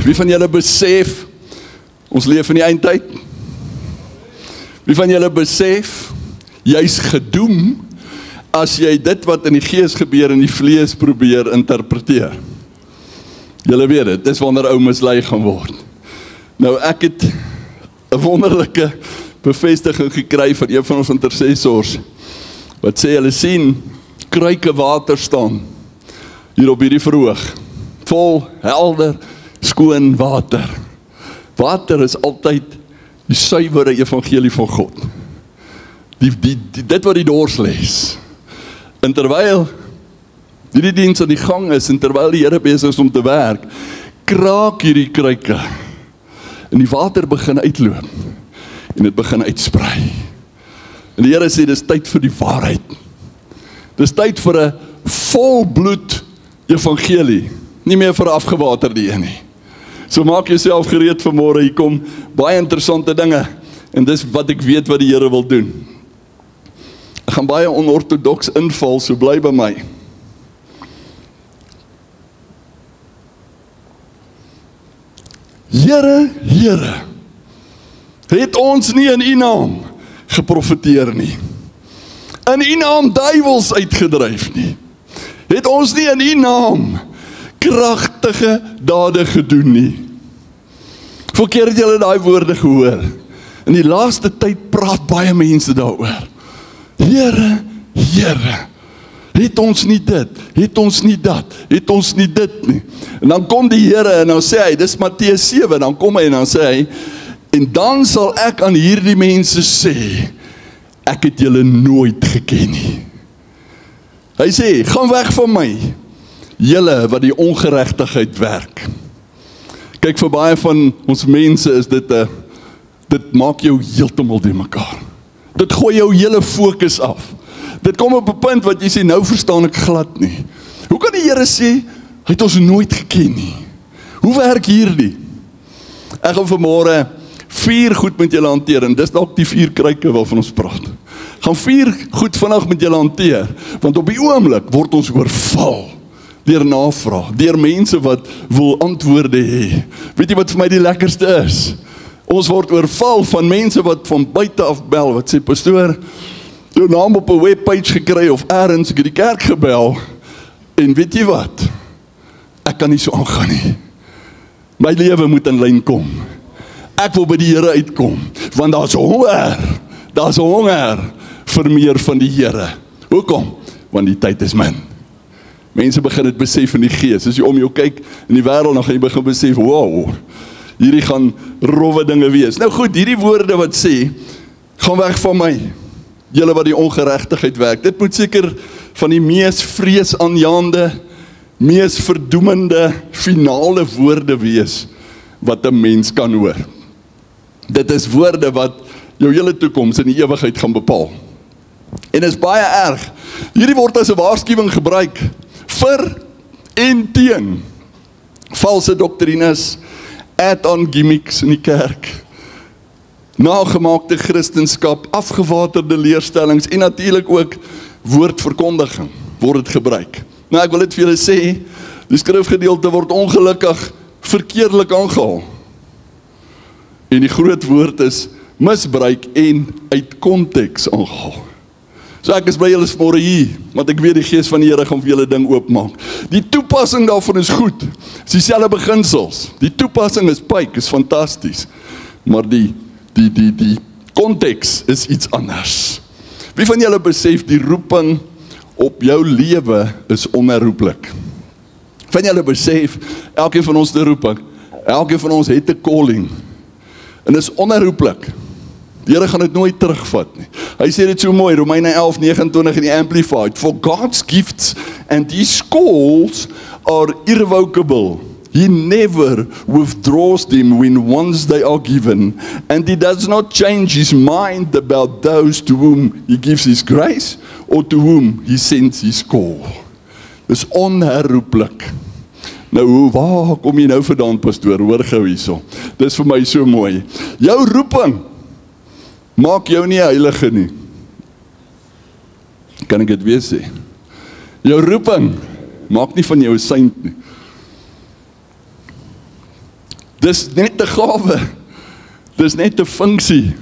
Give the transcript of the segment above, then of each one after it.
Wie van julle besef, ons leef in die eindtyd? Wie van julle besef, jy's gedoem as jy dit wat in die gees gebeur in die vlees probeer interpreteer? Julle weet dit, dis wanneer ou mislei gaan word. Nou ek het 'n wonderlike bevestiging gekry van een van ons intercessors, wat sê hulle sien kruike water staan hier op hierdie verhoog, vol helder, skoon water. Water is altyd die suiwere evangelie van God. Dit wat die dors les. En terwyl hierdie diens aan die gang is, en terwyl die Here besig is om te werk, kraak hierdie kruike, en die water begin uitloop, en dit begin uitsprei. En die Here sê, dis tyd vir die waarheid. Dis tyd vir 'n volbloed evangelie, nie meer vir 'n afgewaterde een nie. So maak jouself gereed vir môre, hier kom baie interessante dinge, en dis wat ek weet wat die Here wil doen. Ek gaan baie onorthodox inval, so bly by my. Here, Here, het ons nie in U naam geprofeteer nie, in U naam duiwels uitgedryf nie, het ons nie in U naam kragtige dade gedoen nie. Voorkeer het julle daai woorde gehoor. In die laaste tyd praat baie mense daaroor. Here, Here, het ons nie dit, het ons nie dat, het ons nie dit nie. En dan kom die Here en dan sê hy, dis Matteus 7, dan kom hy en dan sê hy, en dan sal ek aan hierdie mense sê, ek het julle nooit geken nie. Hy sê, gaan weg van my, julle wat die ongeregtigheid werk. Kyk, vir baie van ons mense is dit maak jou heeltemal die mekaar. Dit gooi jou hele fokus af. Dit kom op 'n punt wat jy sê, nou verstaan ek glad nie. Hoe kan die Here sê, hy het ons nooit geken nie? Hoe werk hierdie? Ek gaan vanmôre 4 goed met julle hanteer, en dis dalk die 4 kruike waarvan ons praat. Gaan 4 goed vinnig met julle hanteer, want op die oomblik word ons oorval deur navraag, deur mense wat wil antwoorde hê. Weet jy wat vir my die lekkerste is? Ons word oorval van mense wat van buite af bel, wat sê, pastoor, jou naam op 'n webpage gekry of ergens, ek het die kerk gebel, en weet jy wat? Ek kan nie so aangaan nie. My lewe moet in lyn kom. Ek wil by die Here uitkom, want daar's honger vir meer van die Here. Hoekom? Want die tyd is min. Mense begin dit besef in die gees. As jy om jou kyk in die wêreld, dan gaan jy begin besef, wow, hierdie gaan rowwe dinge wees. Nou goed, hierdie woorde wat sê, gaan weg van my, julle wat die ongeregtigheid werk. Dit moet seker van die mees vreesaanjaende, mees verdoemende, finale woorde wees, wat 'n mens kan hoor. Dit is woorde wat jou hele toekoms in die ewigheid gaan bepaal. En is baie erg. Hierdie word as 'n waarskuwing gebruik vir en teen valse doktrines, add-on gimmicks in die kerk, nagemaakte Christendom, afgewaterde leerstellings en natuurlik ook woordverkondiging word dit gebruik. Nou ek wil dit vir julle sê, die skrifgedeelte word ongelukkig verkeerdelik aangehaal. En die groot woord is misbruik en uit konteks aangehaal. So ek is bly julle is môre hier, want ek weet die gees van die Here gaan vir julle ding oopmaak. Die toepassing daarvan is goed. Dis dieselfde beginsels. Die toepassing is pyk, is fantasties. Maar die konteks is iets anders. Wie van julle besef die roeping op jou lewe is onherroepelik? Van julle besef, elkeen van ons die roeping, elkeen van ons het 'n calling. En is onherroepelik. Die Here gaan dit nooit terugvat nie. Hy sê dit so mooi, Romeine 11:29 in die Amplified. For God's gifts and His calls are irrevocable. He never withdraws them when once they are given, and He does not change His mind about those to whom He gives His grace or to whom He sends His call. Dis onherroepelik. Nou, waar kom jy nou vandaan, pastoor? Hoor gou hierso. Dis vir my so mooi. Jou roeping maak jou nie heilige nie. Kan ek dit weer sê? Jou roeping maak nie van jou 'n saint nie. Dis net 'n gawe. Dis net 'n funksie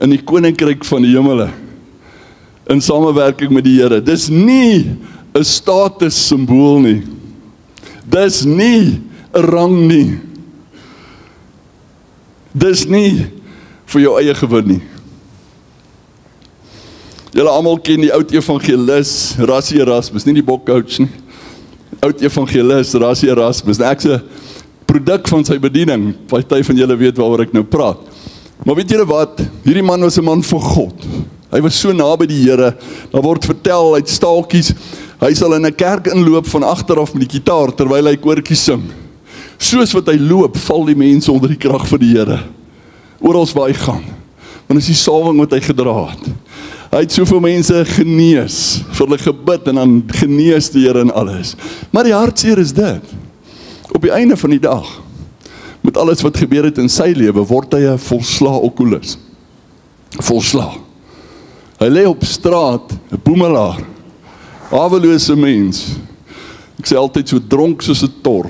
in die koninkryk van die hemele. In samewerking met die Here. Dis nie 'n status simbool nie. Dis nie 'n rang nie. Dis nie vir jou eie gewin nie. Julle almal ken die oud evangelis, Rassie Erasmus, nie die bokcoach nie. Oud evangelis, Rassie Erasmus. Ek's 'n produk van sy bediening. Party van julle weet waaroor ek nou praat. Maar weet julle wat? Hierdie man was 'n man van God. Hy was so naby die Here. Daar word vertel uit staaltjies, hy sal in 'n kerk inloop van agteraf met die gitaar terwyl hy koortjies sing. Soos wat hy loop, val die mense onder die krag van die Here. Oral waar hy gaan. Want is die salwing wat hy gedra het. Hy het soveel mense genees, vir hulle gebid en dan genees die Here en alles. Maar die hartseer is dit. Op die einde van die dag, met alles wat gebeur het in sy lewe, word hy 'n volslae alkoholist. Volslae. Hy lê op straat, 'n boemelaar, hawelose mens. Ek sê altyd so dronk soos 'n tor.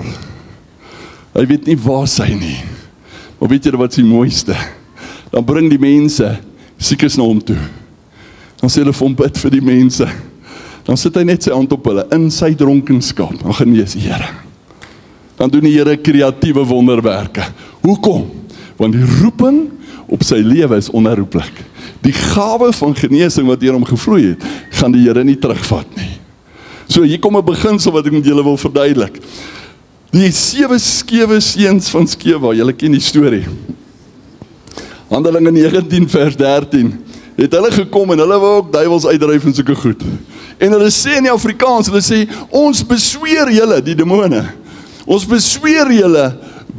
Hy weet nie waar sy nie. Maar weet jy wat die mooiste? Dan bring die mense siekes na hom toe. Dan sê hulle vir hom bid vir die mense. Dan sit hy net sy hand op hulle in sy dronkenskap. Dan genees die Here. Dan doen die Here kreatiewe wonderwerke. Hoekom? Want die roeping op sy lewe is onherroepelik. Die gawe van genesing wat deur hom gevloei het, gaan die Here nie terugvat nie. So hier kom 'n beginsel wat ek met julle wil verduidelik. Die 7 skewe seuns van Skewa, julle ken die storie. Handelinge 19 vers 13. Het hulle gekom en hulle wou ook duiwels uitdryf en sulke goed. En hulle sê in die Afrikaans, hulle sê, ons besweer julle, die demone. Ons besweer julle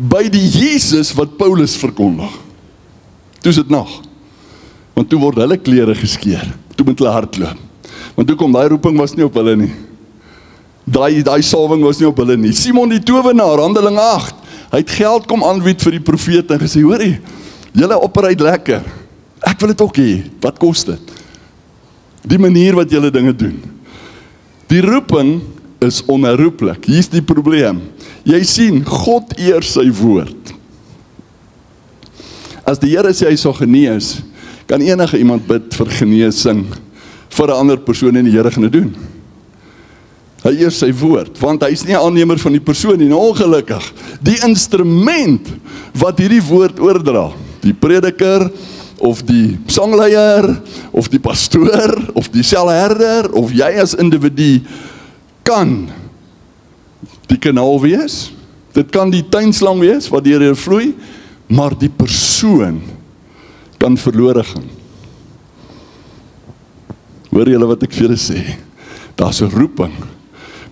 by die Jesus wat Paulus verkondig. Toe is dit nag. Want toe word hulle klere geskeur. Toe moet hulle hardloop. Want toe kom daai roeping was nie op hulle nie. Daai salwing was nie op hulle nie. Simon die towenaar, Handeling 8. Hy het geld kom aanbied vir die profete en gesê, hoorie, julle operate lekker. Ek wil dit ook hê. Wat kos dit? Die manier wat julle dinge doen. Die roeping is onherroepelik. Hier is die probleem. Jy sien, God eer sy woord. As die Here sê hy sal genees, kan enige iemand bid vir genesing vir 'n ander persoon en die Here gaan dit doen. Hy eer sy woord, want hy is nie 'n aannemer van die persoon nie, ongelukkig. Die instrument wat hierdie woord oordra, die prediker, of die sangleier, of die pastoor, of die selherder, of jy as individu, kan die kanaal wees, dit kan die tuinslang wees, wat deur vloei, maar die persoon kan verlore gaan. Hoor julle wat ek vir julle sê? Daar's 'n roeping,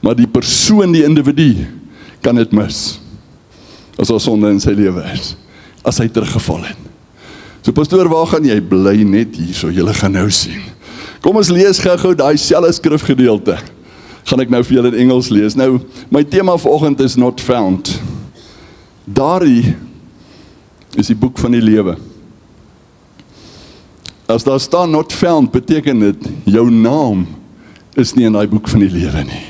maar die persoon, die individu, kan dit mis, as daar sonde in sy lewe is, as hy teruggeval het. So pastoor, waar gaan jy? Bly net hier, so julle gaan nou sien. Kom ons lees gou daai selfe skrifgedeelte. Gaan ek nou vir julle in Engels lees. Nou, my tema vanoggend is Not Found. Daardie is die boek van die lewe. As daar staan Not Found, beteken dit, jou naam is nie in daai boek van die lewe nie.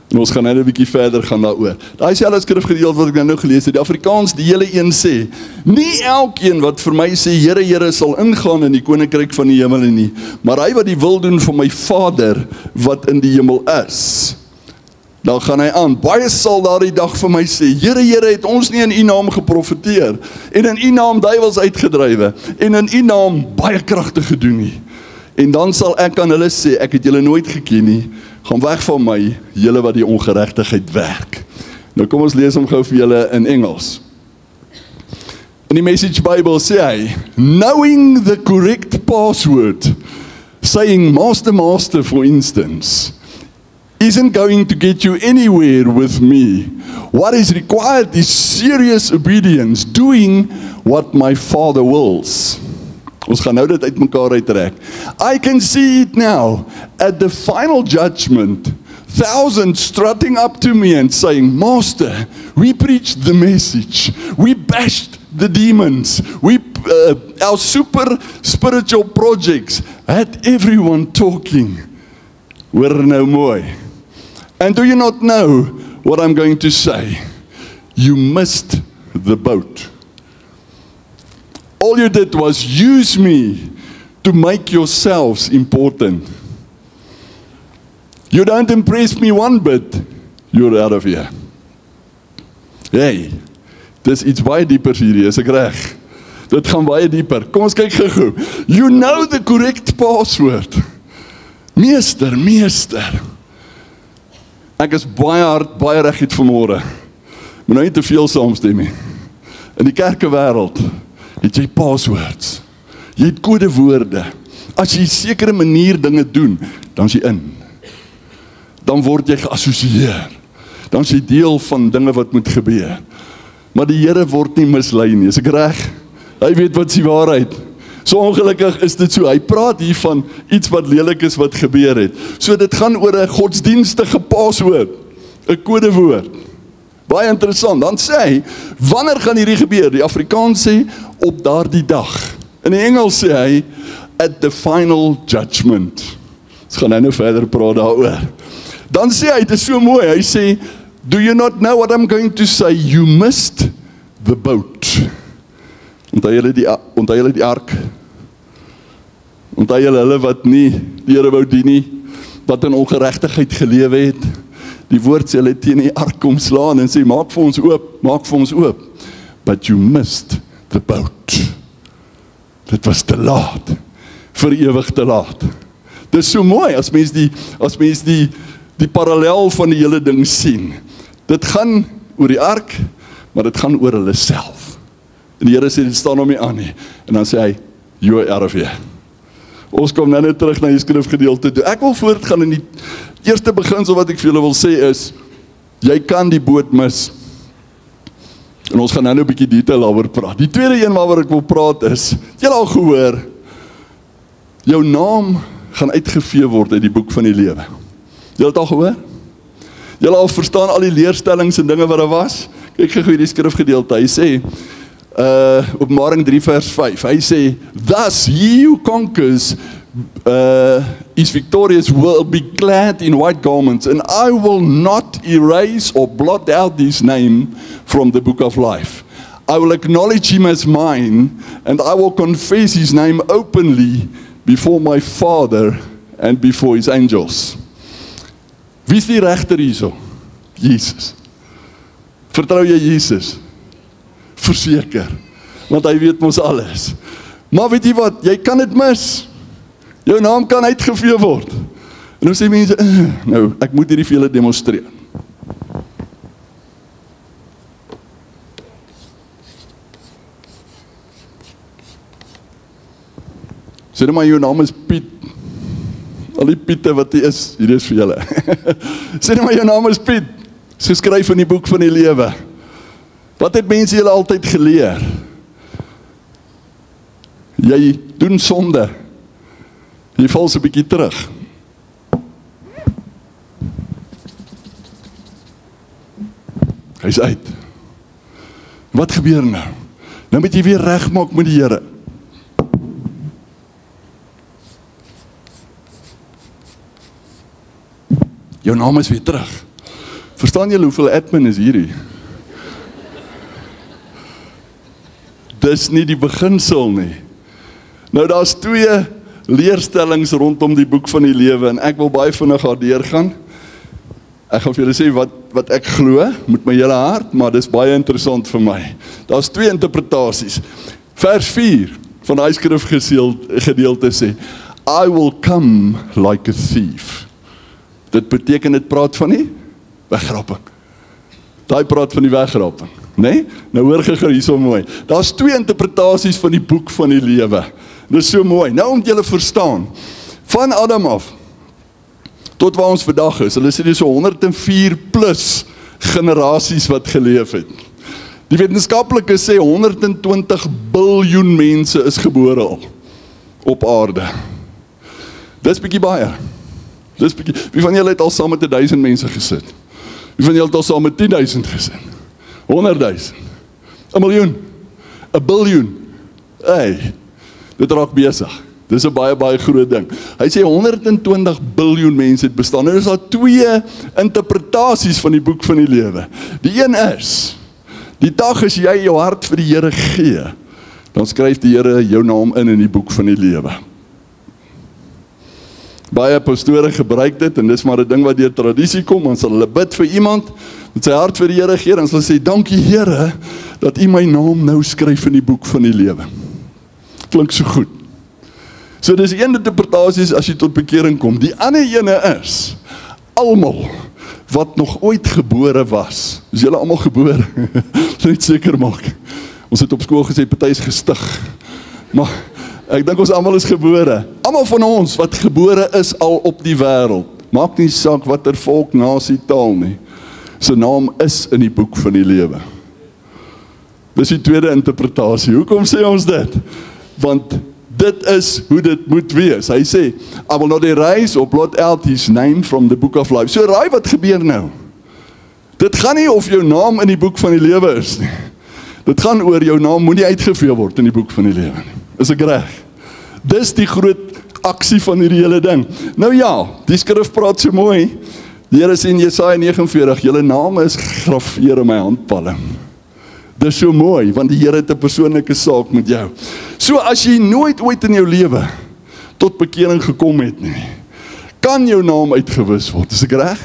En ons gaan nou 'n bietjie verder gaan daaroor. Daai selfe skrifgedeelte wat ek nou gelees het, die Afrikaans, die hele een sê, nie elkeen wat vir my sê, Here, Here, sal ingaan in die koninkryk van die hemel nie, maar hy wat die wil doen van my Vader wat in die hemel is. Dan gaan hy aan, baie sal daardie dag vir my sê, Here, Here, het ons nie in u naam geprofeteer, en in u naam duiwels uitgedrywe, en in u naam baie kragte gedoen nie. En dan sal ek aan hulle sê, ek het julle nooit geken nie, gaan weg van my, julle wat die ongeregtigheid werk. Nou kom ons lees hom gou vir julle in Engels. In die Message Bible sê hy, knowing the correct password, saying master, master, for instance, isn't going to get you anywhere with me. What is required is serious obedience, doing what my Father wills. Ons gaan nou dit uit mekaar uittrek. I can see it now, at the final judgment, thousands strutting up to me and saying, Master, we preached the message, we bashed the demons, our super spiritual projects had everyone talking. Hoor nou mooi. And do you not know what I'm going to say? You missed the boat. All you did was use me to make yourselves important. You don't impress me one bit, you're out of here. Hey, dis iets baie dieper hierdie, is ek reg? Dit gaan baie dieper. Kom ons kyk gou. You know the correct password. Meester. Ek is baie hard, baie reguit vanmôre. Moet nou nie te veel saamstem nie. In die kerkewêreld het jy passwords. Jy het kodewoorde. As jy 'n sekere manier dinge doen, dan is jy in. Dan word jy geassosieer. Dan is jy deel van dinge wat moet gebeur. Maar die Here word nie mislei nie, is ek reg? Hy weet wat die waarheid. So ongelukkig is dit so. Hy praat hier van iets wat lelik is wat gebeur het. So dit gaan oor 'n godsdienstige paswoord, 'n kodewoord. Baie interessant. Dan sê hy, wanneer gaan hierdie gebeur? Die Afrikaans sê op daardie dag. In die Engels sê hy at the final judgment. Ons gaan nou verder praat daaroor. Dan sê hy, dit is so mooi. Hy sê, do you not know what I'm going to say? You missed the boat. Onthou julle die ark? Onthou julle hulle wat nie die Here wou dien nie, wat in ongeregtigheid gelewe het? Die woord sê hulle teen die ark kom slaan en sê, maak vir ons oop. But you missed the boat. Dit was te laat, vir ewig te laat. Dit is so mooi, as mens die parallel van die hele ding sien. Dit gaan oor die ark, maar dit gaan oor hulle self. En die Here sê, dit staan hom nie aan nie. En dan sê hy, you are out of here. Ons kom nou net terug na die skrifgedeelte toe. Ek wil voortgaan in die eerste beginsel wat ek vir julle wil sê is, jy kan die boot mis. En ons gaan nou 'n bietjie detail daaroor praat. Die tweede een waaroor ek wil praat is, het julle al gehoor, jou naam gaan uitgevee word uit die boek van die lewe. Julle het al gehoor? Julle al verstaan al die leerstellings en dinge wat daar was? Kyk gou hierdie skrifgedeelte. Hy sê, Openbaring 3 vers 5, hy sê, thus he who conquers is victorious will be clad in white garments, and I will not erase or blot out his name from the book of life. I will acknowledge him as mine, and I will confess his name openly before my Father and before his angels. Wie is die regter hierso? Jesus. Vertrou jy Jesus? Verseker, want hy weet mos alles. Maar weet jy wat, jy kan dit mis. Jou naam kan uitgevee word. En nou sê mense, nou, ek moet hierdie vir julle demonstreer. Sê maar, jou naam is Piet. Al die Piete wat hy is, hier is vir julle. Sê maar, jou naam is Piet. Is geskryf in die boek van die lewe. Wat het mense julle altyd geleer? Jy doen sonde. Jy val so 'n bietjie terug. Hy's uit. Wat gebeur nou? Nou moet jy weer regmaak met die Here. Jou naam is weer terug. Verstaan julle hoeveel admin is hierdie? Dis nie die beginsel nie. Nou daar's twee leerstellings rondom die boek van die lewe en ek wil baie vinnig daardeur gaan. Ek gaan vir julle sê wat ek glo met my hele hart, maar dis baie interessant vir my. Daar's twee interpretasies. Vers 4 van daai skrifgedeelte sê, I will come like a thief. Dit beteken dit praat van die wegraping. Daai praat van die wegraping. Nee? Nou hoor gou hierso mooi. Daar's twee interpretasies van die boek van die lewe. Dit is so mooi. Nou om julle verstaan, van Adam af tot waar ons vandag is, hulle sê dis so 104 plus generasies wat geleef het. Die wetenskaplikes sê 120 biljoen mense is gebore al op aarde. Dis bietjie baie. Wie van julle het al saam met 1000 mense gesit? Wie van julle het al saam met 10.000 gesit? 100.000, 1 miljoen, 1 biljoen. Hey, dit raak besig. Dis 'n baie groot ding. Hy sê 120 biljoen mense het bestaan. Nou is daar twee interpretasies van die boek van die lewe. Die een is Die dag as jy jou hart vir die Here gee, dan skryf die Here jou naam in die boek van die lewe. Baie pastore gebruik dit, en dis maar 'n ding wat deur tradisie kom, dan sal hulle bid vir iemand, met sy hart vir die Here gee, dan sal hulle sê, dankie Here, dat U my naam nou skryf in die boek van die lewe. Klink so goed. So dis een interpretasie as jy tot bekering kom. Die ander ene is, almal wat nog ooit gebore was, is julle almal gebore? Net seker maak. Ons het op skool gesê, party is gestig. Maar ek dink ons almal is gebore. Almal van ons wat gebore is al op die wêreld. Maak nie saak watter volk, nasie, taal nie. Sy naam is in die boek van die lewe. Dis die tweede interpretasie. Hoekom sê ons dit? Want dit is hoe dit moet wees. Hy sê, I will not erase or blot out his name from the book of life. So raai wat gebeur nou? Dit gaan nie of jou naam in die boek van die lewe is nie. Dit gaan oor jou naam moet nie uitgevee word in die boek van die lewe nie. Is ek reg? Dis die groot aksie van hierdie hele ding. Nou ja, die skrif praat so mooi. Die Here sê in Jesaja 49, julle name is gegraveer in my handpalm. Dis so mooi, want die Here het 'n persoonlike saak met jou. So as jy nooit ooit in jou lewe tot bekering gekom het nie, kan jou naam uitgewis word. Is ek reg?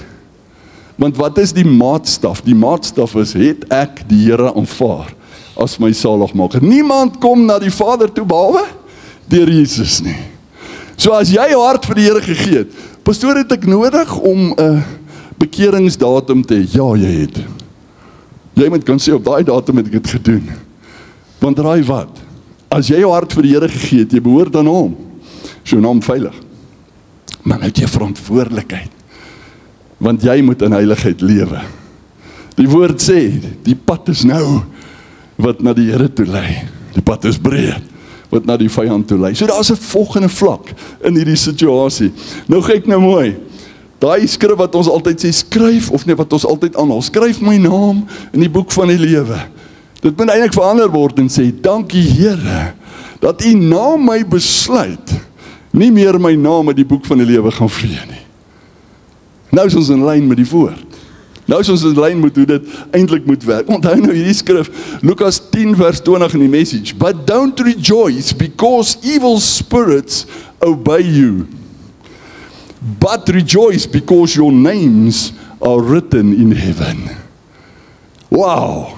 Want wat is die maatstaf? Die maatstaf is, het ek die Here aanvaar as my saligmaker. Niemand kom na die Vader toe behalwe deur Jesus nie. So as jy jou hart vir die Here gegee het, pastoor, het ek nodig om 'n bekeringsdatum te hê? Ja, jy het. Jy moet kan sê, op daai datum het ek dit gedoen. Want raai wat? As jy jou hart vir die Here gegee het, jy behoort aan hom. Is jou naam veilig. Maar nou het jy verantwoordelikheid. Want jy moet in heiligheid lewe. Die woord sê, die pad is nou wat na die Here toe lei. Die pad is breed wat na die vyand toe lei. So daar is 'n volgende vlak in hierdie situasie. Nou kyk nou mooi. Daai skrif wat ons altyd sê, skryf, of nee, wat ons altyd aanhaal, skryf my naam in die boek van die lewe. Dit moet eintlik verander word en sê, dankie Here, dat U na my besluit, nie meer my naam in die boek van die lewe gaan vee nie. Nou is ons in lyn met die woord. Nou is ons in lyn met hoe dit eintlik moet werk. Onthou nou hierdie skrif, Lukas 10 vers 20 in die message, but don't rejoice because evil spirits obey you. But rejoice because your names are written in heaven. Wow!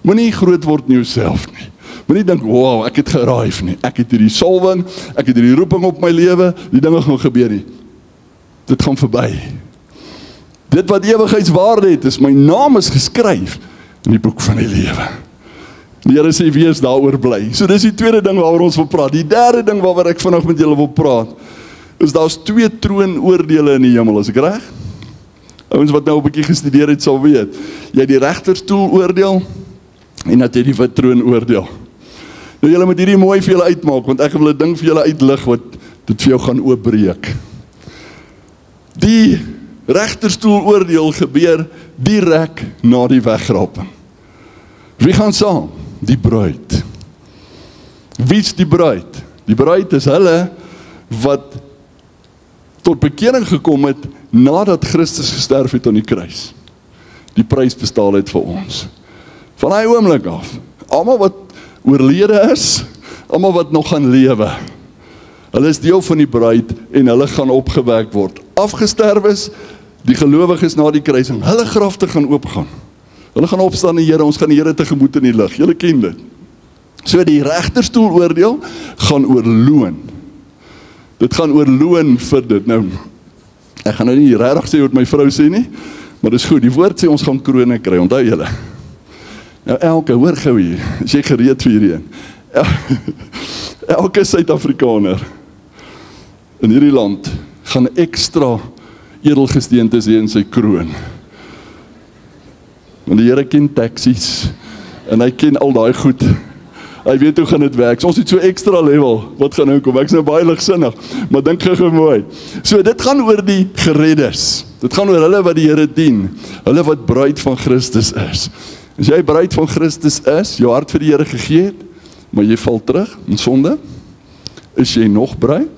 Moenie groot word in jouself nie. Moenie dink, wow, ek het geraai nie. Ek het hierdie salwing, ek het hierdie roeping op my lewe, die dinge gaan gebeur nie. Dit gaan verby. Dit wat ewigheidswaarde het, is my naam is geskryf in die boek van die lewe. Die Here sê, wees daaroor bly. So dis die tweede ding waaroor ons wil praat. Die derde ding waaroor ek vanaand met julle wil praat, is daar's 2 troonoordele in die hemel, is ek reg? Ouens wat nou 'n bietjie gestudeer het sal weet. Jy het die regterstoel oordeel en dat jy die wit troon oordeel. Nou julle moet hierdie mooi vir julle uitmaak, want ek wil 'n ding vir julle uitlig wat dit vir jou gaan oopbreek. Die regterstoel oordeel gebeur direk na die wegraping. Wie gaan saam? Die bruid. Wie's die bruid? Die bruid is hulle wat tot bekering gekom het nadat Christus gesterf het aan die kruis. Die prys betaal het vir ons. Van daai oomblik af, almal wat oorlede is, almal wat nog gaan lewe, hulle is deel van die bruid en hulle gaan opgewek word. Afgesterf is, die gelowiges na die kruising, hulle grafte gaan oopgaan. Hulle gaan opstaan in die Here, ons gaan die Here tegemoet in die lig. Julle ken dit. So die regterstoel oordeel gaan oor loon. Dit gaan oor loon vir dit. Nou, ek gaan nou nie regtig sê wat my vrou sê nie, maar dis goed, die woord sê ons gaan krone kry, onthou julle. Nou elke, hoor gou hier, is jy gereed vir hierdie een? Elke Suid-Afrikaner in hierdie land gaan ekstra edelgesteentes hê in sy kroon. Want die Here ken taksies en hy ken al daai goed. Hy weet hoe gaan dit werk. So ons het so ekstra level. Wat gaan nou kom? Ek is nou baie ligsinnig, maar dink gou mooi. So dit gaan oor die gereddes. Dit gaan oor hulle wat die Here dien. Hulle wat bruid van Christus is. As jy bruid van Christus is, jou hart vir die Here gegee het, maar jy val terug in sonde, is jy nog bruid?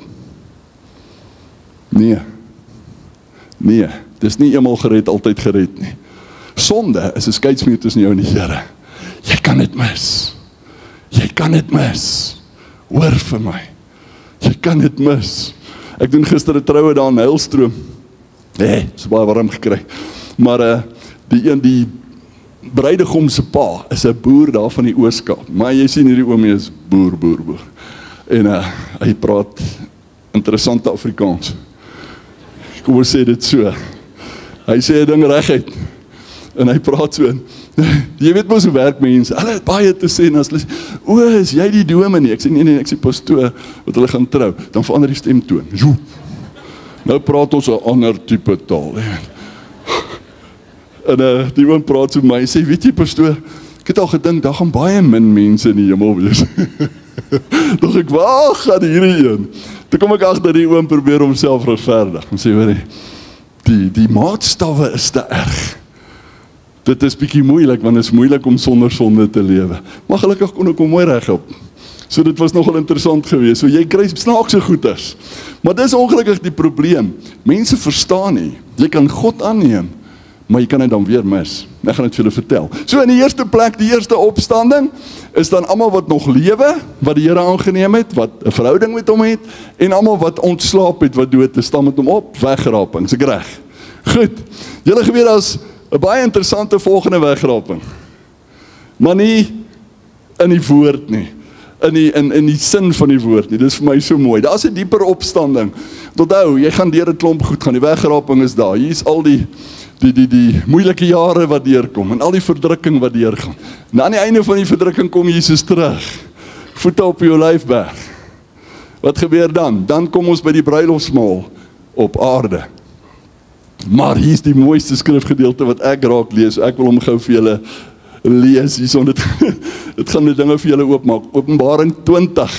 Nee. Nee, dis nie eenmal gered, altyd gered nie. Sonde is 'n skeidsmuur tussen jou en die Here. kan dit mis. Jy kan dit mis. Hoor vir my. Jy kan dit mis. Ek doen gister 'n troue daar in Heilstroom. Is baie warm gekry. Maar die bruidegom se pa is 'n boer daar van die Ooskaap. Maar jy sien hierdie oomie is boer. En hy praat interessante Afrikaans. Kom ons sê dit so. Hy sê 'n ding reguit. En hy praat so. Jy weet mos hoe werk mense. Hulle het baie te sê en as hulle sê, is jy die dominee? Ek sê nee, ek sê pastoor wat hulle gaan trou. Dan verander die stemtoon. Joep. Nou praat ons 'n ander tipe taal. En die een praat so met my, sê, weet jy pastoor, ek het al gedink, daar gaan baie min mense in die hemel wees. Doch ek, waar gaan hierdie een? Toe kom ek agter die oom probeer homself regverdig. En sê, hoor, die maatstawwe is te erg. Dit is bietjie moeilik, want het is moeilik om sonder sonde te lewe. Maar gelukkig kon ek hom mooi regop. So dit was nogal interessant geweest. So jy kry snaakse goeders. Maar dis ongelukkig die probleem. Mense verstaan nie. Jy kan God aanneem, maar jy kan dit dan weer mis. Ek gaan dit vir julle vertel. So in die eerste plek, die eerste opstanding, is dan almal wat nog lewe, wat die Here aangeneem het, wat 'n verhouding met hom het, en almal wat ontslaap het, wat dood is, staan met hom op, wegraping. Is ek reg? Goed. Julle geweet daar's 'n baie interessante volgende wegraping. Maar nie in die woord nie. In die sin van die woord nie. Dit is vir my so mooi. Daar's 'n dieper opstanding. Onthou, jy gaan deur 'n klomp goed gaan. Die wegraping is daar. Hier is al die moeilike jare wat deurkom en al die verdrukking wat deurgaan. En aan die einde van die verdrukking kom Jesus terug. Voete op die Olyfberg. Wat gebeur dan? Dan kom ons by die bruilofsmaal op aarde. Maar hier is die mooiste skrifgedeelte wat ek raak lees. Ek wil hom gou vir julle lees. Hierson dit gaan die dinge vir julle oopmaak. Openbaring 20.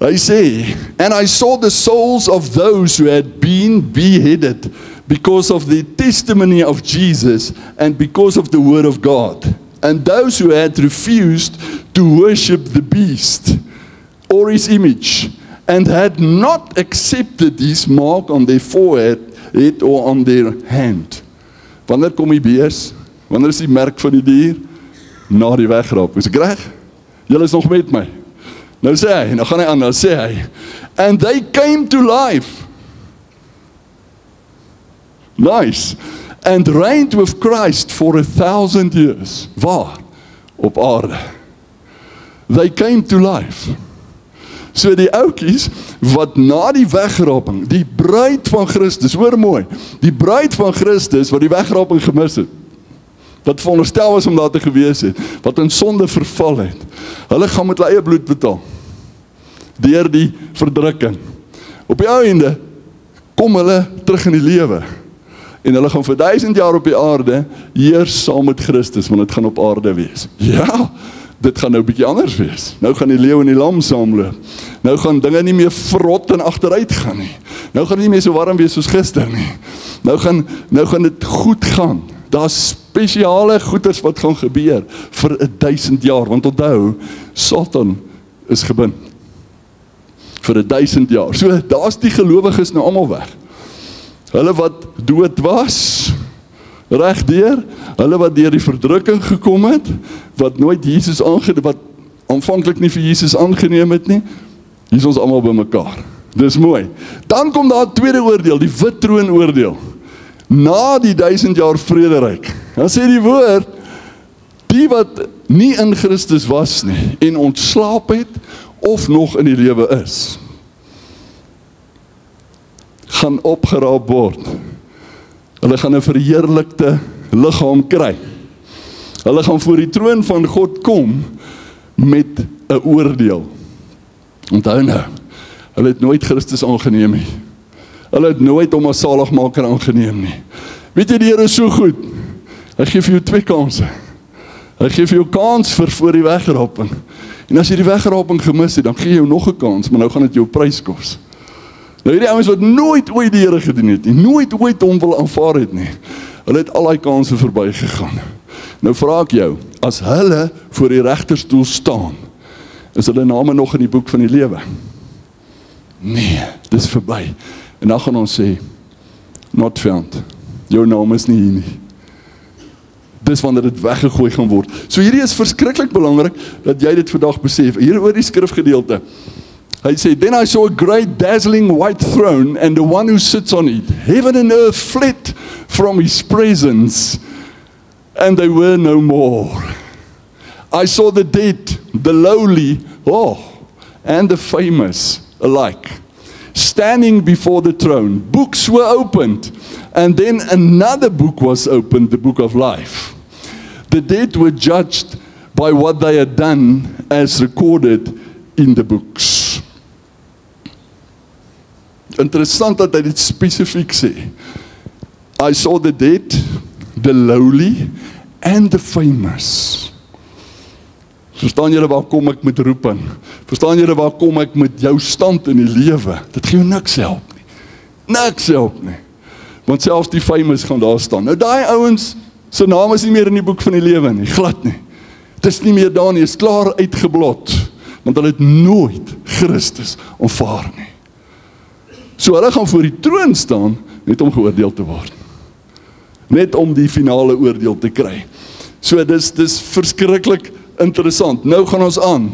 Hy sê, and I saw the souls of those who had been beheaded because of the testimony of Jesus and because of the word of God, and those who had refused to worship the beast or his image and had not accepted his mark on their forehead or on their hand. Wanneer kom die bees? Wanneer is die merk van die dier? Na die wegrap. Is ek reg? Julle is nog met my. Nou sê hy, nou gaan hy aan, nou sê hy, and they came to life. Nice. And reigned with Christ for 1,000 years. Waar? Op aarde. They came to life. So die oukies, wat na die wegraping, die bruid van Christus, hoor mooi, die bruid van Christus, wat die wegraping gemis het, wat veronderstel was om daar te gewees het, wat in sonde verval het, hulle gaan met hulle eie bloed betaal, deur die verdrukking. Op die einde, kom hulle terug in die lewe, en hulle gaan vir 1000 jaar op die aarde, heers saam met Christus, want het gaan op aarde wees. Ja, dit gaan nou 'n bietjie anders wees. Nou gaan die leeu en die lam saamloop. Nou gaan dinge nie meer verrot en agteruit gaan nie. Nou gaan dit nie meer so warm wees soos gister nie. Nou gaan dit goed gaan. Daar's spesiale goeders wat gaan gebeur vir 1000 jaar. Want onthou, Satan is gebind vir 1000 jaar. So, daar's die gelowiges nou almal weg. Hulle wat dood was, regdeur, hulle wat deur die verdrukking gekom het, wat nooit Jesus wat aanvanklik nie vir Jesus aangeneem het nie, hier is ons almal bymekaar. Dis mooi. Dan kom daar 'n tweede oordeel, die wit troon oordeel. Na die 1000 jaar vrederyk. Dan sê die woord, die wat nie in Christus was nie, en ontslaap het, of nog in die lewe is, gaan opgeraap word. Hulle gaan 'n verheerlikte liggaam kry. Hulle gaan voor die troon van God kom met 'n oordeel. Onthou nou, hulle het nooit Christus aangeneem nie. Hulle het nooit hom as saligmaker aangeneem nie. Weet jy, die Here is so goed. Hy gee vir jou 2 kansse. Hy gee vir jou kans vir voor die wegraping. En as jy die wegraping gemis het, dan gee hy jou nog 'n kans, maar nou gaan dit jou prys kos. Nou hierdie ouens wat nooit ooit die Here gedien het nie, nooit ooit hom wil aanvaar het nie, hulle het al die kanse verby gegaan. Nou vra ek jou, as hulle voor die regterstoel staan, is hulle name nog in die boek van die lewe? Nee, dis verby. En dan gaan ons sê, not found. Jou naam is nie hier nie. dis wanneer dit weggegooi gaan word. So hierdie is verskriklik belangrik, dat jy dit vandag besef. Hier oor die skrifgedeelte. Hy sê, then I saw a great dazzling white throne, and the one who sits on it. Heaven and earth fled from his presence, and they were no more. I saw the dead, the lowly, and the famous alike, standing before the throne. Books were opened, and then another book was opened, the book of life. The dead were judged by what they had done as recorded in the books. Interessant dat hy dit spesifiek sê. I saw the dead, the lowly, and the famous. Verstaan julle waar kom ek met roep in? Verstaan julle waar kom ek met jou stand in die lewe? Dit gaan jou niks help nie. Niks help nie. Want selfs die famous gaan daar staan. Nou daai ouens, sy naam is nie meer in die boek van die lewe nie, glad nie. Het is nie meer daar nie, is klaar uitgeblot. Want hulle het nooit Christus aanvaar nie. So hulle gaan voor die troon staan, net om geoordeel te word. Net om die finale oordeel te kry. So dis verskriklik interessant. Nou gaan ons aan.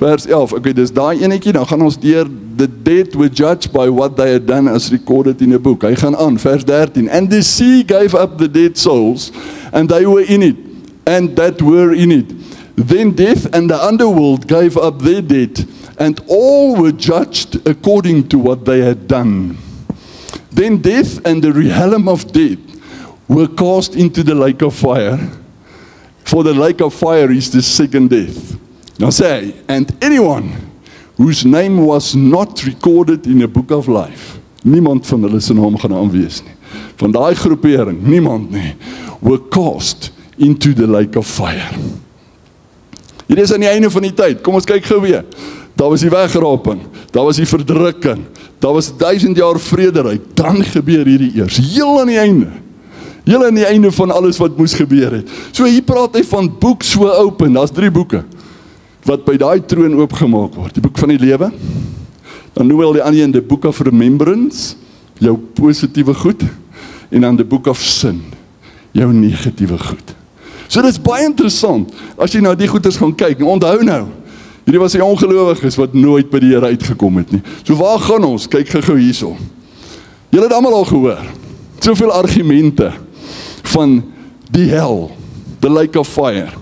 Vers 11, okay, dis daai enetjie, dan gaan ons deur, the dead were judged by what they had done as recorded in a book. Hy gaan aan, vers 13, and the sea gave up the dead souls, and they were in it, and that were in it. Then death and the underworld gave up their dead, and all were judged according to what they had done. Then death and the realm of death were cast into the lake of fire, for the lake of fire is the second death. Now say, and anyone whose name was not recorded in the book of life, niemand van hulle se naam gaan aanwees nie, van daai groepering, niemand nie, were cast into the lake of fire. Hier is aan die einde van die tyd, kom ons kyk gou weer. Daar was die wegraping, daar was die verdrukking, daar was 1000 jaar vrederyk, dan gebeur hierdie eers, heel aan die einde van alles wat moes gebeur het. So hier praat hy van boek so open, daar's 3 boeke, wat by daai troon oopgemaak word, die boek van die lewe, dan noem hy die ander een, the book of remembrance, jou positiewe goed, en dan the book of sin, jou negatiewe goed. So dit is baie interessant, as jy nou die goeders gaan kyk, en onthou nou, hierdie was die ongelowiges wat nooit by die Here uitgekom het nie. So waar gaan ons? Kyk gou hierso. Julle het almal al gehoor, soveel argumente van die hel, the lake of fire.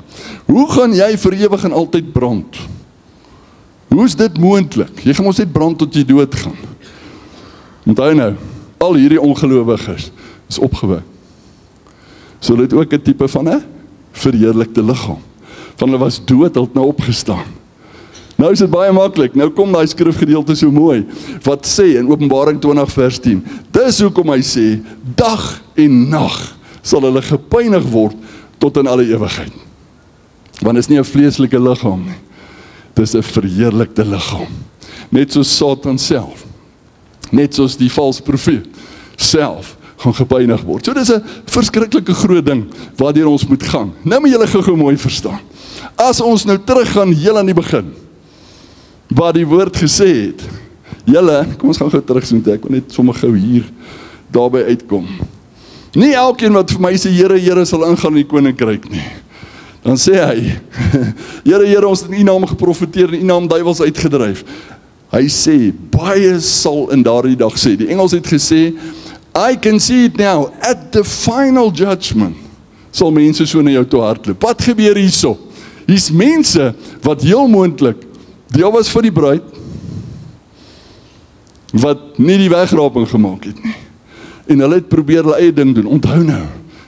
Hoe gaan jy vir ewig en altyd brand? Hoe is dit moontlik? Jy gaan ons net brand tot jy dood gaan. Onthou nou, al hierdie ongelowiges is opgewek. So dit ook 'n tipe van 'n verheerlikte liggaam. Van hulle was dood, hulle het nou opgestaan. Nou is dit baie maklik, nou kom daai skrifgedeelte so mooi, wat sê in Openbaring 20 vers 10, dis hoekom hy sê, dag en nag sal hulle gepynig word tot in alle ewigheid. Want dit is nie 'n vleeslike liggaam nie, dit is 'n verheerlikte liggaam. Net soos Satan self, net soos die valse profeet self, gaan gepynig word. So dit is 'n verskriklike groot ding, waardeur ons moet gaan. Nou moet julle gou mooi verstaan. As ons nou teruggaan heel aan die begin, waar die woord gesê het, julle, kom ons gaan gou terugsoen, ek wil net sommer gou hier, daarby uitkom. Nie elkeen wat vir my sê, Here, Here sal ingaan in die koninkryk nie. Dan sê hy, Here, Here, ons het in U naam geprofeteer, in U naam duiwels uitgedryf. Hy sê, baie sal in daardie dag sê, die Engels het gesê, I can see it now, at the final judgment, sal mense so na jou toe hardloop. Wat gebeur hierso? Hier's mense, wat heel moontlik, deel was vir die bruid, wat nie die wegraping gemaak het nie. En hulle het probeer hulle eie ding doen, onthou nou,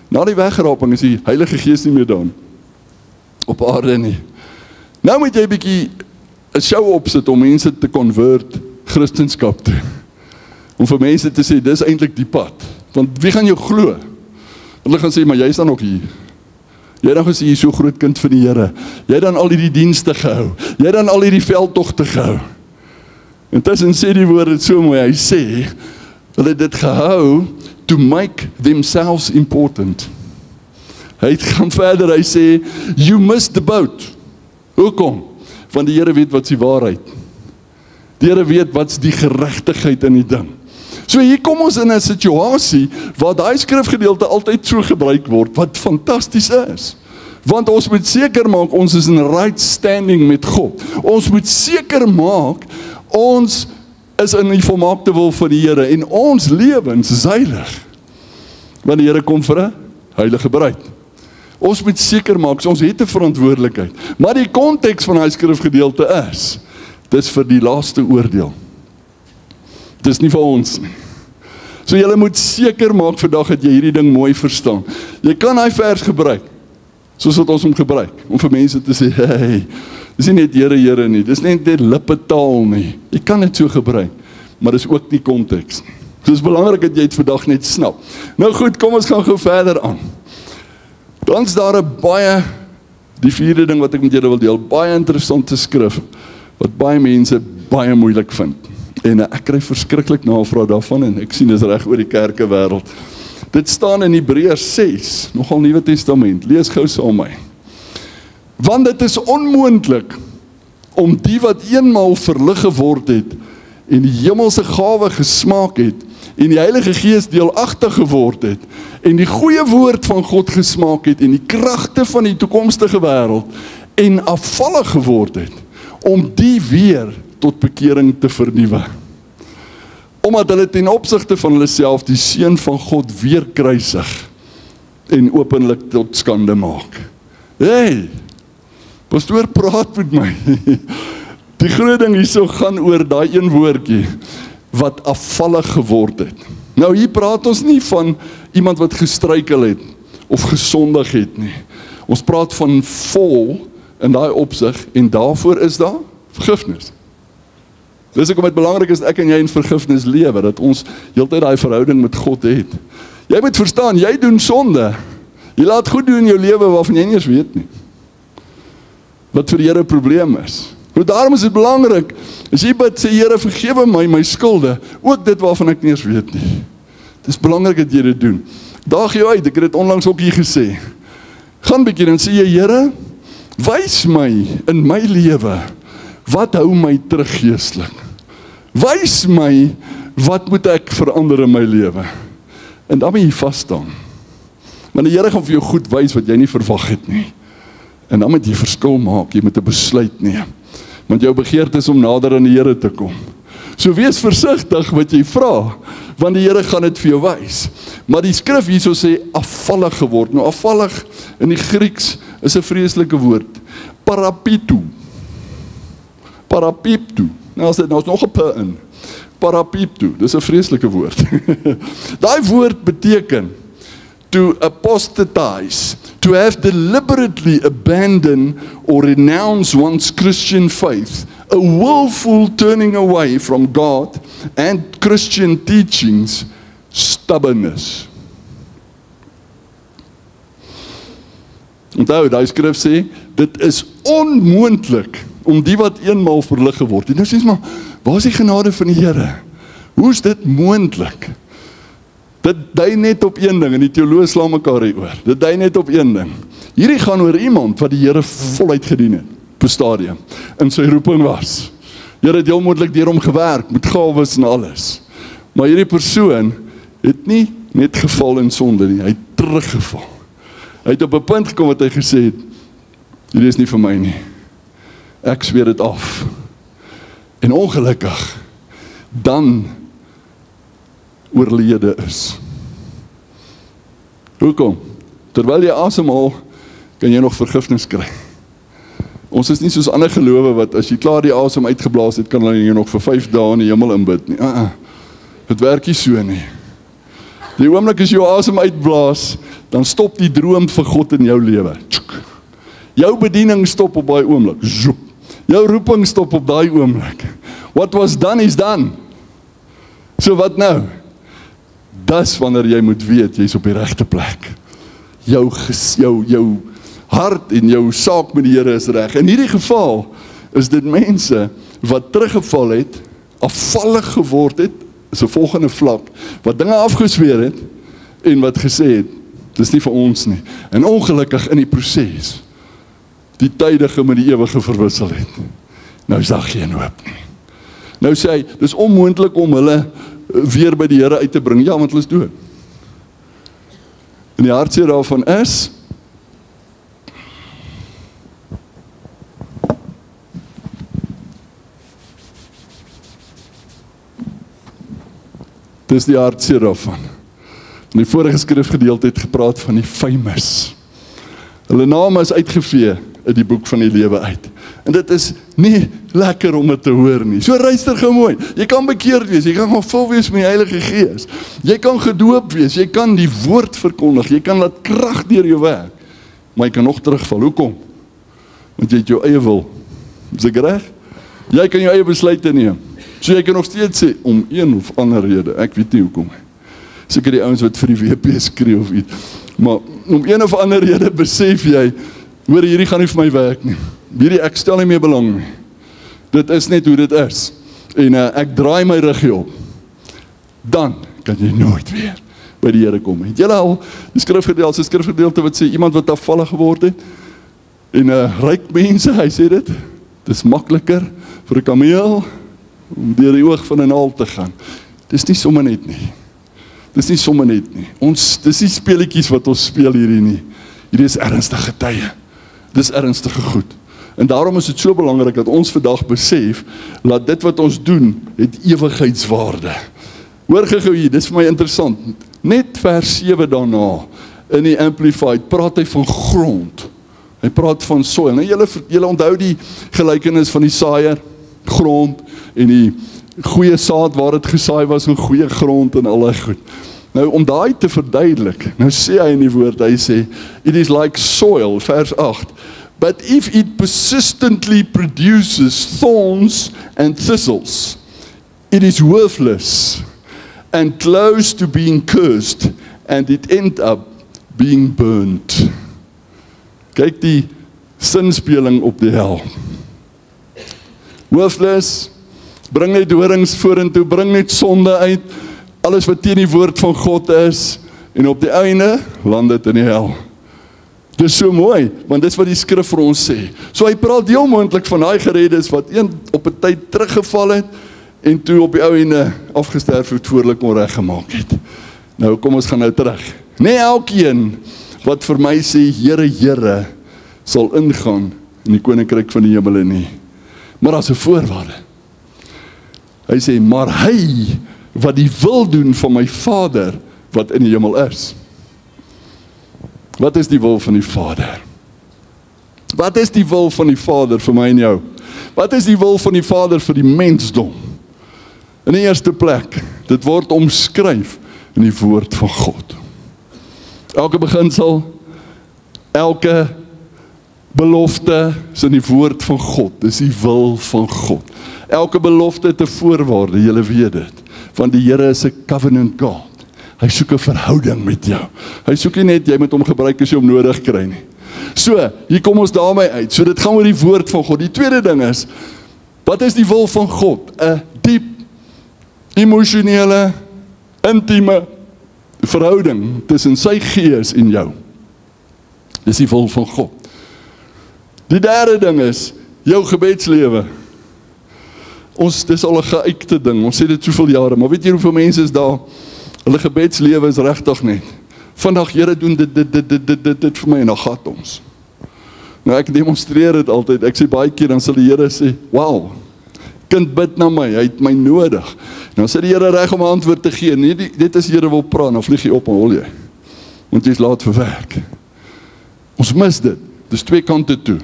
na die wegraping is die Heilige Gees nie meer daar, op aarde nie. Nou moet jy 'n bietjie 'n show opsit om mense te convert Christendom toe. Om vir mense te sê, dis eintlik die pad. Want wie gaan jou glo? Hulle gaan sê, maar jy is dan ook hier. Jy dan gesê, jy is so groot kind van die Here. Jy dan al hierdie dienste gehou. Jy dan al hierdie veldtogte gehou. En tussen sê die woord het so mooi, hy sê, hulle het dit gehou to make themselves important. Hy gaan verder, hy sê, you missed the boat. Hoekom? Want die Here weet wat is die waarheid. Die Here weet wat is die geregtigheid in die ding. So hier kom ons in 'n situasie waar daai skrifgedeelte altyd so gebruik word, wat fantasties is. Want ons moet seker maak, ons is in right standing met God. Ons moet seker maak, ons is in die volmaakte wil van die Here, en ons lewens is heilig. Want die Here kom vir 'n heilige bruid. Ons moet seker maak, so ons het 'n verantwoordelikheid. Maar die konteks van daai skrifgedeelte is, dis vir die laaste oordeel. Dis nie vir ons nie. So julle moet seker maak vandag dat jy hierdie ding mooi verstaan. Jy kan daai vers gebruik, soos wat ons hom gebruik, om vir mense te sê, hey, dis nie net Here, Here nie, dis nie net lippetaal nie. Jy kan dit so gebruik, maar dis ook nie konteks nie. So is belangrik dat jy dit vandag net snap. Nou goed, kom ons gaan gou verder aan. Dan is daar 'n baie, die vierde ding wat ek met julle wil deel, baie interessante skrif, wat baie mense baie moeilik vind. En ek kry verskriklik navraag daarvan, en ek sien dis reg oor die kerkewêreld. Dit staan in Hebreërs 6, nogal Nuwe Testament, lees gou saam my. Want dit is onmoontlik om die wat eenmaal verlig geword het, en die hemelse gawe gesmaak het, en die Heilige Gees deelagtig geword het, en die goeie woord van God gesmaak het, en die kragte van die toekomstige wêreld, en afvallig geword het, om die weer tot bekering te vernuwe. Omdat hulle ten opsigte van hulle self die Seun van God weer kruisig, en openlik tot skande maak. Hey, pastoor, praat met my. Die groot ding hierso gaan oor daai een woordjie, wat afvallig geword het. Nou hier praat ons nie van iemand wat gestruikel het, of gesondig het nie. Ons praat van vol, in daai opsig, en daarvoor is daar vergifnis. Dis hoekom dit belangrik is dat ek en jy in vergifnis lewe, dat ons heeltyd daai verhouding met God het. Jy moet verstaan, jy doen sonde. Jy laat goed doen in jou lewe waarvan jy nie eens weet nie. Wat vir die Here 'n probleem is. Nou daarom is dit belangrik, as jy bid, sê Here, vergewe my skulde, ook dit waarvan ek nie eens weet nie. Dit is belangrik dat jy dit doen. Daag jou uit, ek het dit onlangs ook hier gesê. Gaan bietjie en sê jy, Here, wys my in my lewe, wat hou my terug geestelik? Wys my, wat moet ek verander in my lewe? En dan moet jy vas staan. Want die Here gaan vir jou goed wys wat jy nie verwag het nie. En dan moet jy verskil maak, jy moet 'n besluit neem. Want jou begeerte is om nader aan die Here te kom. So wees versigtig wat jy vra, want die Here gaan dit vir jou wys. Maar die skrif hierso sê afvallig geword. Nou afvallig in die Grieks is 'n vreeslike woord. Parapito. Parapipto. Nou is dit nou nog 'n p in. Parapipto. Dis 'n vreeslike woord. Daai woord beteken to apostatize, to have deliberately abandoned or renounce one's Christian faith, a willful turning away from God and Christian teachings, stubbornness. Onthou, daai skrif sê, dit is onmoontlik om die wat eenmaal verlig geword het. Nou sê maar, waar is die genade van die Here? Hoe is dit moontlik? Dit dui net op een ding, en die teoloë slaan mekaar hieroor. Dit dui net op een ding. Hierdie gaan oor iemand wat die Here voluit gedien het, op 'n stadium, in sy roeping was. Here het heel moontlik deur hom gewerk, met gawes en alles. Maar hierdie persoon het nie net geval in sonde nie, hy het teruggeval. Hy het op 'n punt gekom wat hy gesê het, hierdie is nie vir my nie. Ek sweer dit af. En ongelukkig, dan oorlede is. Hoekom? Terwyl jy asemhaal, kan jy nog vergifnis kry. Ons is nie soos ander gelowe wat as jy klaar die asem uitgeblaas het, kan jy nog vir 5 dae in die hemel inbid nie. Dit werk nie so nie. Die oomblik as jy jou asem uitblaas, dan stop die droom vir God in jou lewe. Jou bediening stop op daai oomblik. Jou roeping stop op daai oomblik. What was done is done. So wat nou? Dis wanneer jy moet weet, jy is op die regte plek. Jou hart en jou saak met die Here is reg. In hierdie geval is dit mense wat teruggeval het, afvallig geword het, is 'n volgende vlak, wat dinge afgesweer het, en wat gesê het, dis nie vir ons nie. En ongelukkig in die proses, die tydige met die ewige verwissel het. Nou is daar geen hoop nie. Nou sê hy, dis onmoontlik om hulle weer by die Here uit te bring? Ja, want hulle is dood. En die hartseer daarvan is, dis die hartseer daarvan. In die vorige skrifgedeelte het gepraat van die famous. Hulle name is uitgevee in die boek van die lewe uit. En dit is nie lekker om dit te hoor nie. So luister gou mooi. Jy kan bekeerd wees, jy kan gevul wees met die Heilige Gees. Jy kan gedoop wees, jy kan die woord verkondig, jy kan laat krag deur jou werk. Maar jy kan nog terugval. Hoekom? Want jy het jou eie wil. Is ek reg? Jy kan jou eie besluite neem. So jy kan nog steeds sê, om een of ander rede, ek weet nie hoekom. Seker die ouens wat vir die WP skree of iets. Maar om een of ander rede besef jy, hoor, hierdie gaan nie vir my werk nie. Hierdie ek stel nie meer belang nie. Dit is net hoe dit is. En ek draai my ruggie op. Dan kan jy nooit weer by die Here kom. Het julle al die skrifgedeelte wat sê, iemand wat afvallig geword het, en ryk mense, hy sê dit, dis makliker vir 'n kameel om deur die oog van 'n naald te gaan. Dis nie sommer net nie. Dis nie sommer net nie. Dis nie speletjies wat ons speel hierdie nie. Hierdie is ernstige tye. Dis ernstige goed. En daarom is dit so belangrik dat ons vandag besef, dat dit wat ons doen, het ewigheidswaarde. Hoor gou hier, dis vir my interessant. Net vers 7 daarna, in die Amplified, praat hy van grond. Hy praat van soil. Nou, julle onthou die gelykenis van die saaier, grond, en die goeie saad waar dit gesaai was, en goeie grond en al die goed. Nou, om daai te verduidelik, nou sê hy in die woord, hy sê, it is like soil, vers 8, but if it persistently produces thorns and thistles, it is worthless and close to being cursed, and it end up being burnt. Kyk die sinspeling op die hel. Worthless, bring net dorings vorentoe, bring net sonde uit, alles wat teen die woord van God is, en op die einde land dit in die hel. Dis so mooi, want dis wat die skrif vir ons sê. So hy praat heel moontlik van daai gereddes wat op 'n tyd teruggeval het, en toe op die ou einde afgesterf het voor hulle kon reggemaak het. Nou kom ons gaan nou terug. Nie elkeen wat vir my sê, Here, Here, sal ingaan in die koninkryk van die hemele nie. Maar as 'n voorwaarde. Hy sê, maar hy wat die wil doen van my Vader wat in die hemel is. Wat is die wil van die Vader? Wat is die wil van die Vader vir my en jou? Wat is die wil van die Vader vir die mensdom? In die eerste plek, dit word omskryf in die woord van God. Elke beginsel, elke belofte is in die woord van God. Dis die wil van God. Elke belofte het 'n voorwaarde, julle weet dit. Want die Here is 'n covenant God. Hy soek 'n verhouding met jou. Hy soek nie net jy moet hom gebruik as jy hom nodig kry nie. So, hier kom ons daarmee uit. So dit gaan oor die woord van God. Die tweede ding is, wat is die wil van God? 'n diep, emosionele, intieme verhouding tussen sy gees en jou. Dis die wil van God. Die derde ding is, jou gebedslewe. Dis al 'n geuite ding, ons sê dit soveel jare, maar weet jy hoeveel mense is daar, hulle gebedslewe is regtig net. Vandag, Here, doen dit vir my, en dan gaat ons. Nou, ek demonstreer dit altyd, ek sê baie keer, dan sal die Here sê, wow, kind bid na my, hy het my nodig. Dan sê die Here reg om 'n antwoord te gee, nee, dit is Here wil praat, dan vlieg jy op en hol jy. Want jy is laat vir werk. Ons mis dit, dis twee kante toe.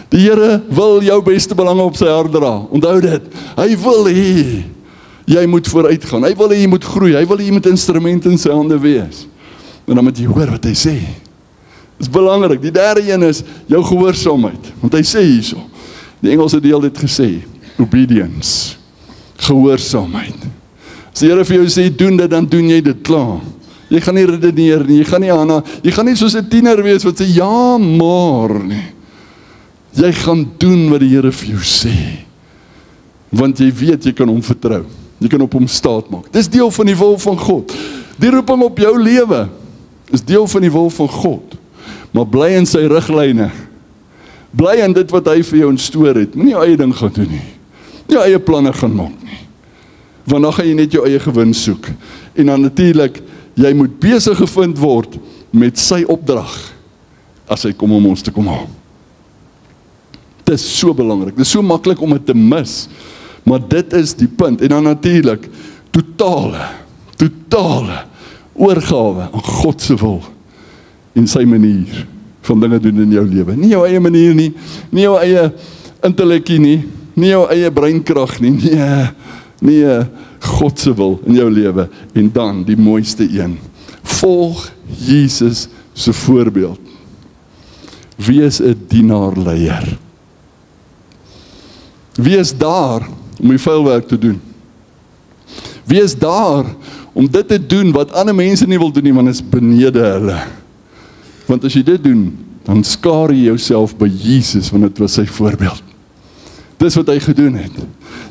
Die Here wil jou beste belange op sy hart dra, onthou dit, hy wil hê, jy moet vooruit gaan, hy wil hê jy moet groei, hy wil hê jy moet instrument in sy hande wees, en dan moet jy hoor wat hy sê. Dis belangrik, die derde een is, jou gehoorsaamheid, want hy sê hierso, die Engelse deel het gesê, obedience, gehoorsaamheid. As die Here vir jou sê, doen dit, dan doen jy dit klaar. Jy gaan nie redeneer nie, jy gaan nie soos 'n tiener wees wat sê, ja maar nie. Jy gaan doen wat die Here vir jou sê, want jy weet, jy kan hom vertrou, jy kan op hom staat maak. Dis deel van die wil van God. Die roeping op jou lewe is deel van die wil van God, maar bly in sy riglyne, bly in dit wat hy vir jou instoor het, moenie jou eie ding gaan doen nie, jou eie planne gaan maak nie. Want dan gaan jy net jou eie gewin soek. En dan natuurlik, jy moet besig gevind word met sy opdrag, as hy kom om ons te kom haal. Dit is so belangrik, dit is so maklik om dit te mis, maar dit is die punt. En dan natuurlik, totale oorgawe aan God se wil en sy manier van dinge doen in jou lewe. Nie jou eie manier nie, nie jou eie intellekkie nie, nie jou eie breinkrag nie, nee, God se wil in jou lewe. En dan die mooiste een, volg Jesus se voorbeeld. Wees 'n dienaar-leier. Wees daar om die vuilwerk te doen. Wees daar om dit te doen wat ander mense nie wil doen nie, want dit is benede hulle. Want as jy dit doen, dan skaar jy jouself by Jesus, want dit was sy voorbeeld. Dis wat hy gedoen het.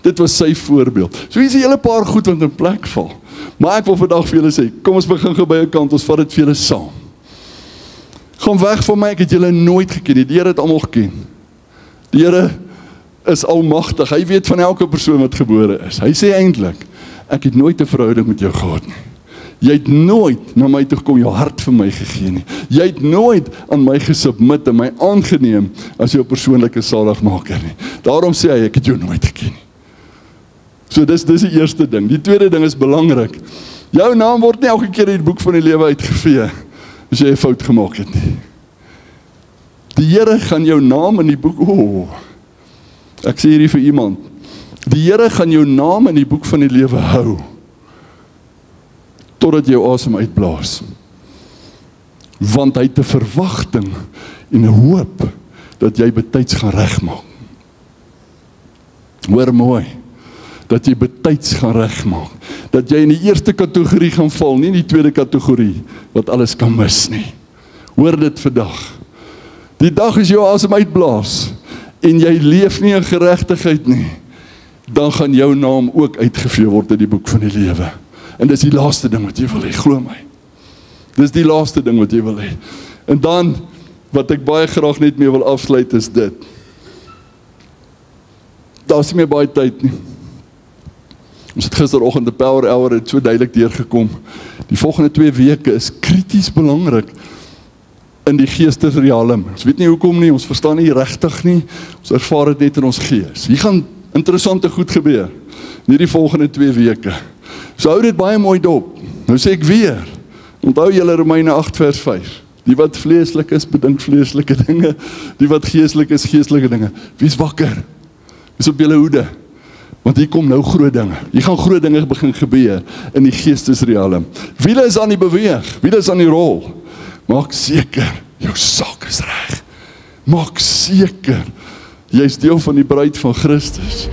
Dit was sy voorbeeld. So hier is 'n hele paar goed wat in plek val. Maar ek wil vandag vir julle sê, kom ons begin gou by 'n kant, ons vat dit vir julle saam. Gaan weg van my, ek het julle nooit geken nie. Die Here het almal geken. Die Here is almagtig. Hy weet van elke persoon wat gebore is. Hy sê eintlik, ek het nooit 'n verhouding met jou gehad nie. Jy het nooit na my toe gekom, jou hart vir my gegee nie. Jy het nooit aan my gesubmit en my aangeneem as jou persoonlike saligmaker nie. Daarom sê hy, ek het jou nooit geken nie. So dis die eerste ding. Die tweede ding is belangrik. Jou naam word nie elke keer in die boek van die lewe uitgevee as jy 'n fout gemaak het nie. Die Here gaan jou naam in die boek, ek sê hierdie vir iemand, die Here gaan jou naam in die boek van die lewe hou, totdat jy jou asem uitblaas. Want hy het 'n verwagting en 'n hoop, dat jy betyds gaan regmaak. Hoor mooi, dat jy betyds gaan regmaak, dat jy in die eerste kategorie gaan val, nie in die tweede kategorie, wat alles kan mis nie. Hoor dit vandag. Die dag as jy jou asem uitblaas, en jy leef nie in geregtigheid nie, dan gaan jou naam ook uitgevee word in die boek van die lewe. En dis die laaste ding wat jy wil hê, glo my. Dis die laaste ding wat jy wil hê. En dan, wat ek baie graag net mee wil afsluit, is dit. Daar is nie meer baie tyd nie. Ons het gisteroggend 'n power hour, het so duidelik deurgekom. Die volgende 2 weke is krities belangrik in die geestesrealm. Ons weet nie hoekom nie, ons verstaan nie regtig nie, ons ervaar dit net in ons gees. Hier gaan interessante goed gebeur, in die volgende 2 weke. So hou dit baie mooi dop. Nou sê ek weer, onthou julle Romeine 8 vers 5, die wat vleeslik is, bedink vleeslike dinge, die wat geestelik is, geestelike dinge. Wees wakker, wees op julle hoede, want hier kom nou groot dinge. Hier gaan groot dinge begin gebeur in die geestesrealm. Wiele is aan die beweeg, wiele is aan die rol. Maak seker, jou sak is reg. Maak seker, jy is deel van die bruid van Christus.